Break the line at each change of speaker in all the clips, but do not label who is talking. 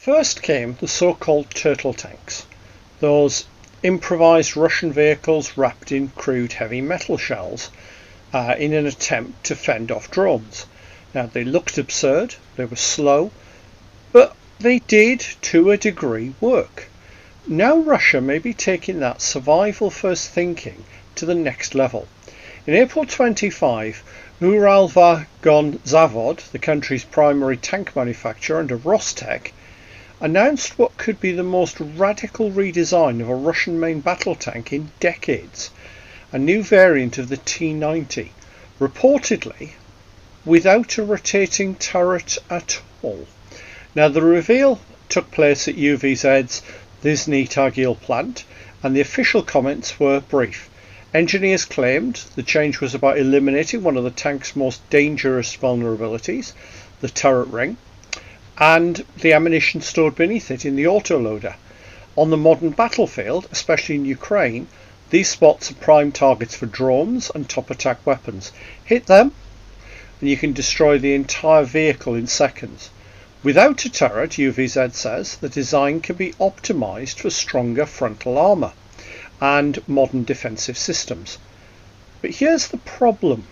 First came the so-called turtle tanks, those improvised Russian vehicles wrapped in crude heavy metal shells in an attempt to fend off drones. Now they looked absurd, they were slow, but they did to a degree work. Now Russia may be taking that survival first thinking to the next level. In April 25, Uralvagon Zavod, the country's primary tank manufacturer under Rostec, announced what could be the most radical redesign of a Russian main battle tank in decades, a new variant of the T90, reportedly without a rotating turret at all. Now the reveal took place at UVZ's Nizhny Tagil plant, and the official comments were brief. Engineers claimed the change was about eliminating one of the tank's most dangerous vulnerabilities, the turret ring, and the ammunition stored beneath it in the autoloader. On the modern battlefield, especially in Ukraine, these spots are prime targets for drones and top attack weapons. Hit them and you can destroy the entire vehicle in seconds. Without a turret, UVZ says, the design can be optimised for stronger frontal armour and modern defensive systems. But here's the problem.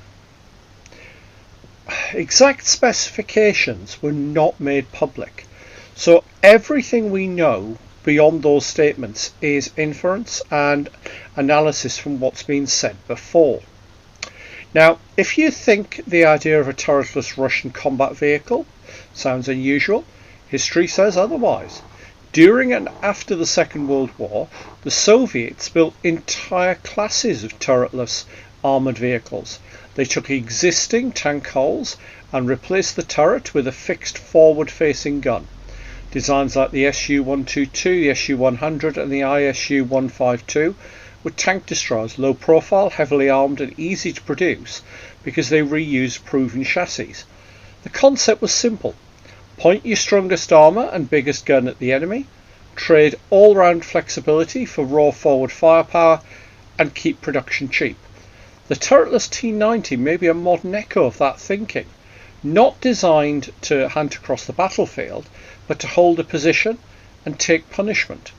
Exact specifications were not made public, so everything we know beyond those statements is inference and analysis from what's been said before. Now, if you think the idea of a turretless Russian combat vehicle sounds unusual, history says otherwise. During and after the Second World War, the Soviets built entire classes of turretless armoured vehicles. They took existing tank hulls and replaced the turret with a fixed forward-facing gun. Designs like the Su-122, the Su-100 and the Isu-152 were tank destroyers, low profile, heavily armed and easy to produce because they reused proven chassis. The concept was simple. Point your strongest armour and biggest gun at the enemy, trade all-round flexibility for raw forward firepower, and keep production cheap. The Turretless T90 may be a modern echo of that thinking, not designed to hunt across the battlefield, but to hold a position and take punishment.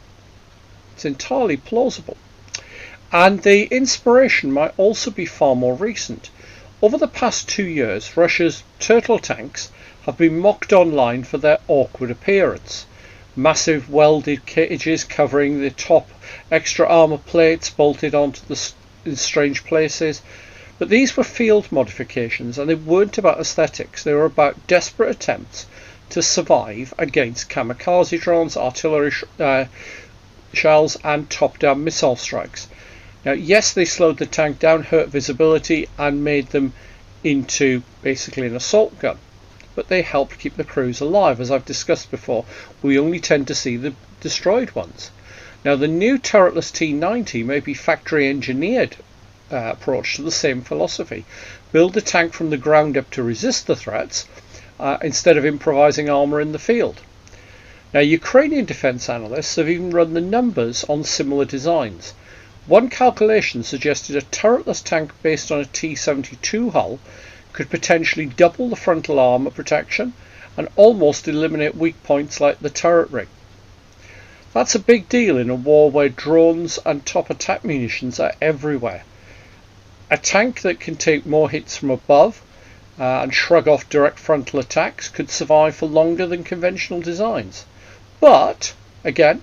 It's entirely plausible. And the inspiration might also be far more recent. Over the past 2 years, Russia's turtle tanks have been mocked online for their awkward appearance. Massive welded cages covering the top, extra armour plates bolted onto in strange places. But these were field modifications, and they weren't about aesthetics. They were about desperate attempts to survive against kamikaze drones, artillery shells and top-down missile strikes. Now, yes, they slowed the tank down, hurt visibility and made them into basically an assault gun, but they helped keep the crews alive. As I've discussed before, we only tend to see the destroyed ones. Now, the new turretless T90 may be factory engineered approach to the same philosophy. Build the tank from the ground up to resist the threats instead of improvising armour in the field. Now, Ukrainian defence analysts have even run the numbers on similar designs. One calculation suggested a turretless tank based on a T-72 hull could potentially double the frontal armour protection and almost eliminate weak points like the turret ring. That's a big deal in a war where drones and top attack munitions are everywhere. A tank that can take more hits from above and shrug off direct frontal attacks could survive for longer than conventional designs. But, again,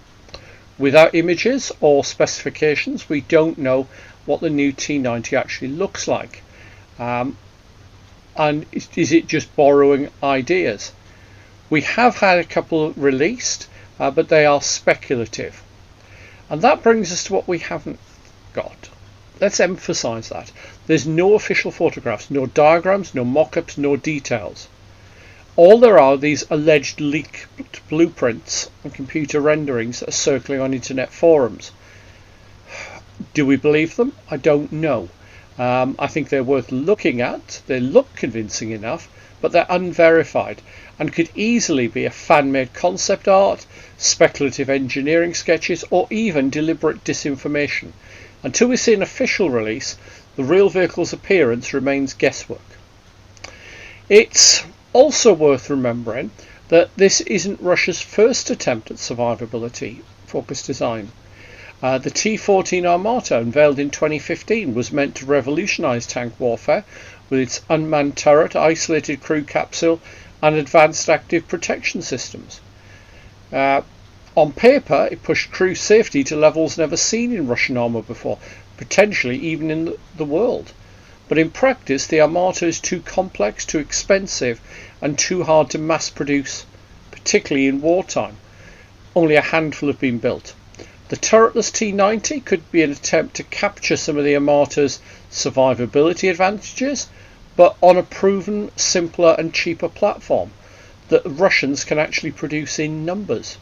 without images or specifications, we don't know what the new T90 actually looks like. And is it just borrowing ideas? We have had a couple released, but they are speculative. And that brings us to what we haven't got. Let's emphasize that. There's no official photographs, no diagrams, no mock-ups, no details. All there are these alleged leaked blueprints and computer renderings that are circling on internet forums. Do we believe them? I don't know. I think they're worth looking at. They look convincing enough, but they're unverified and could easily be a fan-made concept art, speculative engineering sketches, or even deliberate disinformation. Until we see an official release, the real vehicle's appearance remains guesswork. It's also worth remembering that this isn't Russia's first attempt at survivability-focused design. The T-14 Armata, unveiled in 2015, was meant to revolutionise tank warfare with its unmanned turret, isolated crew capsule and advanced active protection systems. On paper, it pushed crew safety to levels never seen in Russian armour before, potentially even in the world. But in practice, the Armata is too complex, too expensive and too hard to mass produce, particularly in wartime. Only a handful have been built. The Turretless T90 could be an attempt to capture some of the Armata's survivability advantages, but on a proven, simpler and cheaper platform that the Russians can actually produce in numbers.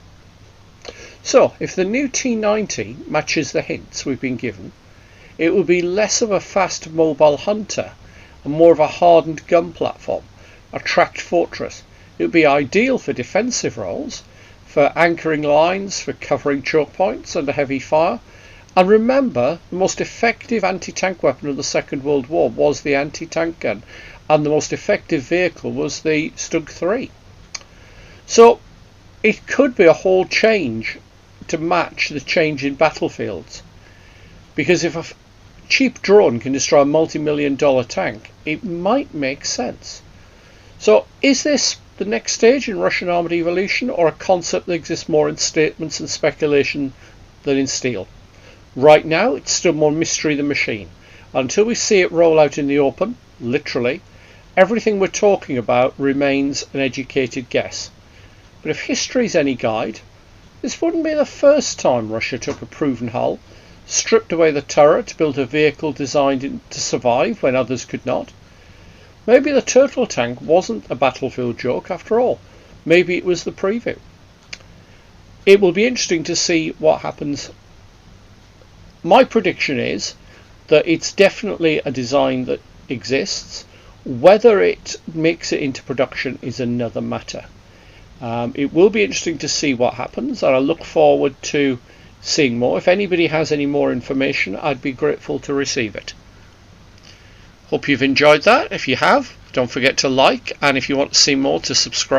So, if the new T90 matches the hints we've been given, it will be less of a fast mobile hunter and more of a hardened gun platform, a tracked fortress. It would be ideal for defensive roles, for anchoring lines, for covering choke points under heavy fire. And remember, the most effective anti-tank weapon of the Second World War was the anti-tank gun, and the most effective vehicle was the Stug 3. So it could be a whole change to match the change in battlefields, because if a cheap drone can destroy a multi-million-dollar tank, it might make sense. So is this the next stage in Russian armoured evolution, or a concept that exists more in statements and speculation than in steel? Right now, it's still more mystery than machine. Until we see it roll out in the open, literally, everything we're talking about remains an educated guess. But if history's any guide, this wouldn't be the first time Russia took a proven hull, stripped away the turret, built a vehicle designed to survive when others could not. Maybe the turtle tank wasn't a battlefield joke after all. Maybe it was the preview. It will be interesting to see what happens. My prediction is that it's definitely a design that exists. Whether it makes it into production is another matter. It will be interesting to see what happens, and I look forward to seeing more. If anybody has any more information, I'd be grateful to receive it. Hope you've enjoyed that. If you have, don't forget to like, and if you want to see more, to subscribe.